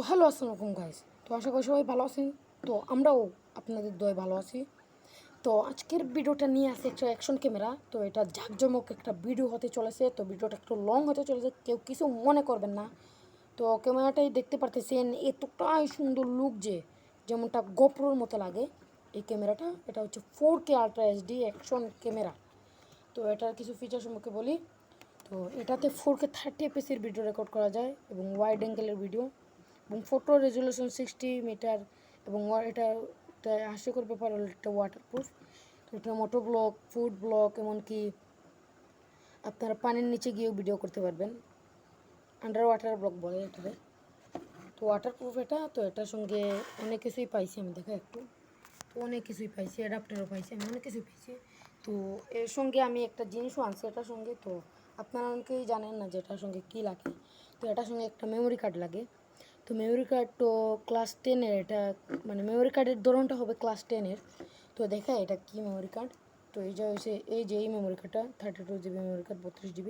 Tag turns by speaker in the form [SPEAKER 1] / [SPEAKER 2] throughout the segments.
[SPEAKER 1] Hello আসসালামু আলাইকুম guys. তো আশা করি সবাই ভালো আছেন। তো আমরাও আপনাদের দয়ে ভালো আছি। তো আজকের ভিডিওটা নিয়ে আসে একটা অ্যাকশন ক্যামেরা। তো এটা জাঁকজমক একটা ভিডিও হতে চলেছে। তো ভিডিওটা একটু লং হতে চলেছে, কেউ কিছু মনে করবেন না। তো ক্যামেরাটাই দেখতে পারতেছেন, এতটাই সুন্দর লুক যে যেমনটা গোপ্রোর মতো লাগে এই ক্যামেরাটা। এটা হচ্ছে 4K ultra HD action camera. তো এটার কিছু ফিচার সম্পর্কে বলি। তো এটাতে 4K 30 এফপিএসের ভিডিও রেকর্ড করা যায় এবং ওয়াইড অ্যাঙ্গেলের ভিডিও এবং ফটো রেজলিউশন 60 মিটার এবং এটা হাস্যকর ব্যাপার হলো এটা ওয়াটারপ্রুফ। তো এটা মোটো ব্লগ, ফুড ব্লগ, এমনকি আপনারা পানির নিচে গিয়েও ভিডিও করতে পারবেন। আন্ডার ওয়াটার ব্লগ বলে এটাতে। তো ওয়াটারপ্রুফ এটা। তো এটার সঙ্গে অনেক কিছুই পাইছি আমি, দেখা একটু। তো অনেক কিছুই পাইছি, অ্যাডাপ্টারও পাইছি, আমি অনেক কিছুই পাইছি। তো এর সঙ্গে আমি একটা জিনিসও আনছি এটার সঙ্গে। তো আপনারা অনেকেই জানেন না যে এটার সঙ্গে কী লাগে। তো এটার সঙ্গে একটা মেমোরি কার্ড লাগে। তো মেমোরি কার্ড তো ক্লাস 10-এর, এটা মানে মেমোরি কার্ডের ধরনটা হবে ক্লাস 10-এর। তো দেখা এটা কি মেমোরি কার্ড। তো এই যে হচ্ছে এই মেমোরি কার্ডটা 32 GB memory card, 32 GB,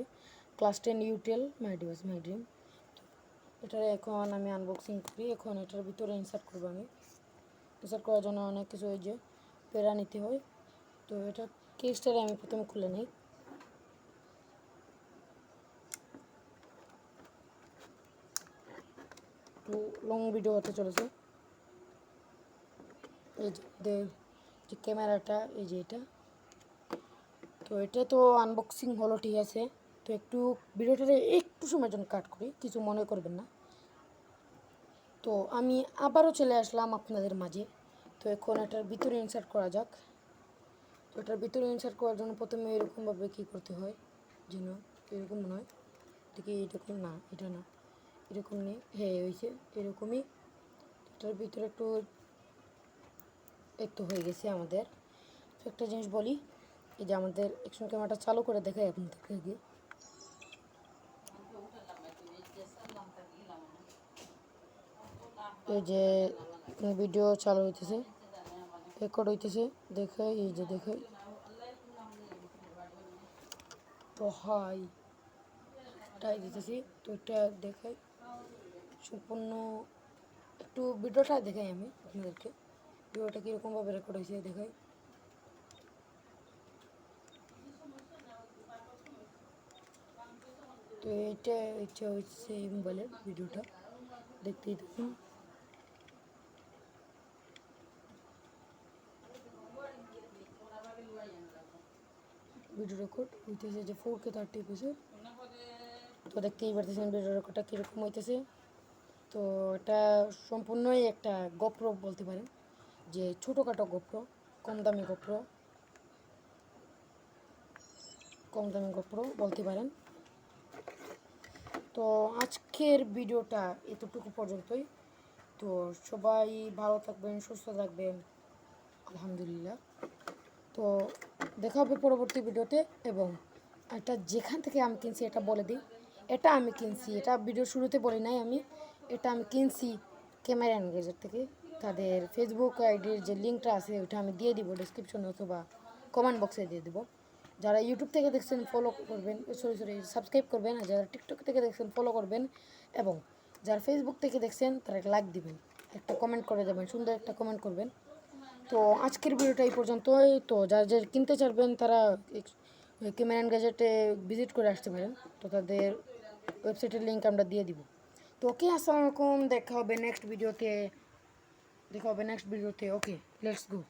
[SPEAKER 1] class 10 ইউটেল, মাই ডিভাইস মাই ড্রিম। এটা এখন আমি আনবক্সিং করি। এখন এটার ভিতরে ইনসার্ট করবো আমি। ইনসার্ট করার জন্য অনেক কিছু ওই যে পেরা নিতে হয়। তো এটা কেসটারে আমি প্রথমে খুলে নিই। একটু লং ভিডিও হতে চলেছে। এই যে ক্যামেরাটা, এই যে এটা। তো এটা তো আনবক্সিং হলো, ঠিক আছে। তো একটু ভিডিওটারে একটু সময়ের জন্য কাট করি, কিছু মনে করবেন না। তো আমি আবারও চলে আসলাম আপনাদের মাঝে। তো এখন এটার ভিতরে ইনসার্ট করা যাক। তো এটার ভিতরে ইনসার্ট করার জন্য প্রথমে এরকমভাবে কী করতে হয় যেন, এরকম মনে হয় দেখি, এরকম না, এটা না, এরকম নেই, হ্যাঁ হয়েছে এরকমই। এটার ভিতরে একটু হয়ে গেছে আমাদের। তো একটা জিনিস বলি, এই যে আমাদের অ্যাকশন ক্যামেরাটা চালু করে দেখাই আপনাদেরকে আগে। এই যে ভিডিও চালু হইতেছে, রেকর্ড হইতেছে, দেখাই, এই যে দেখাই। তো হাই টাই দিতেছি, তো এটা দেখাই সম্পূর্ণ। একটু ভিডিওটা দেখাই আমি আপনাদেরকে, ভিডিওটা কীরকমভাবে রেকর্ড হয়েছে দেখাই। তো এইটা হচ্ছে এই মোবাইলের ভিডিওটা, দেখতেই থাকুন। ভিডিও রেকর্ড হইতেছে যে 4K 30 এফপিএসের। তো দেখতেই পারতেছেন ভিডিও রেকর্ডটা কীরকম হইতেছে। তো এটা সম্পূর্ণই একটা গোপ্রো বলতে পারেন, যে ছোটোখাটো গোপ্রো, কম দামি গোপ্রো বলতে পারেন। তো আজকের ভিডিওটা এতটুকু পর্যন্তই। তো সবাই ভালো থাকবেন, সুস্থ থাকবেন, আলহামদুলিল্লাহ। তো দেখা হবে পরবর্তী ভিডিওতে। এবং এটা যেখান থেকে আমি কিনছি এটা বলে দিই, এটা আমি কিনছি, এটা ভিডিও শুরুতে বলি নাই আমি, এটা আমি কিনছি ক্যামেরা এনগেজার থেকে। তাদের ফেসবুক আইডির যে লিঙ্কটা আছে ওইটা আমি দিয়ে দিব ডিসক্রিপশনে অথবা কমেন্ট বক্সে দিয়ে দেবো। যারা ইউটিউব থেকে দেখছেন ফলো করবেন, সরি সাবস্ক্রাইব করবেন, আর যারা টিকটক থেকে দেখছেন ফলো করবেন, এবং যারা ফেসবুক থেকে দেখছেন তারা লাইক দিবেন, একটা কমেন্ট করে দেবেন, সুন্দর একটা কমেন্ট করবেন। তো আজকের ভিডিওটা এই পর্যন্তই। তো যারা কিনতে চাইবেন তারা ক্যামেরা অ্যান্ড গ্যাজেটে ভিজিট করে আসতে পারেন। তো তাদের ওয়েবসাইটের লিঙ্ক আমরা দিয়ে দিব। তো ওকে, আসসালামু আলাইকুম, দেখা হবে নেক্সট ভিডিওতে। ওকে, লেটস গো।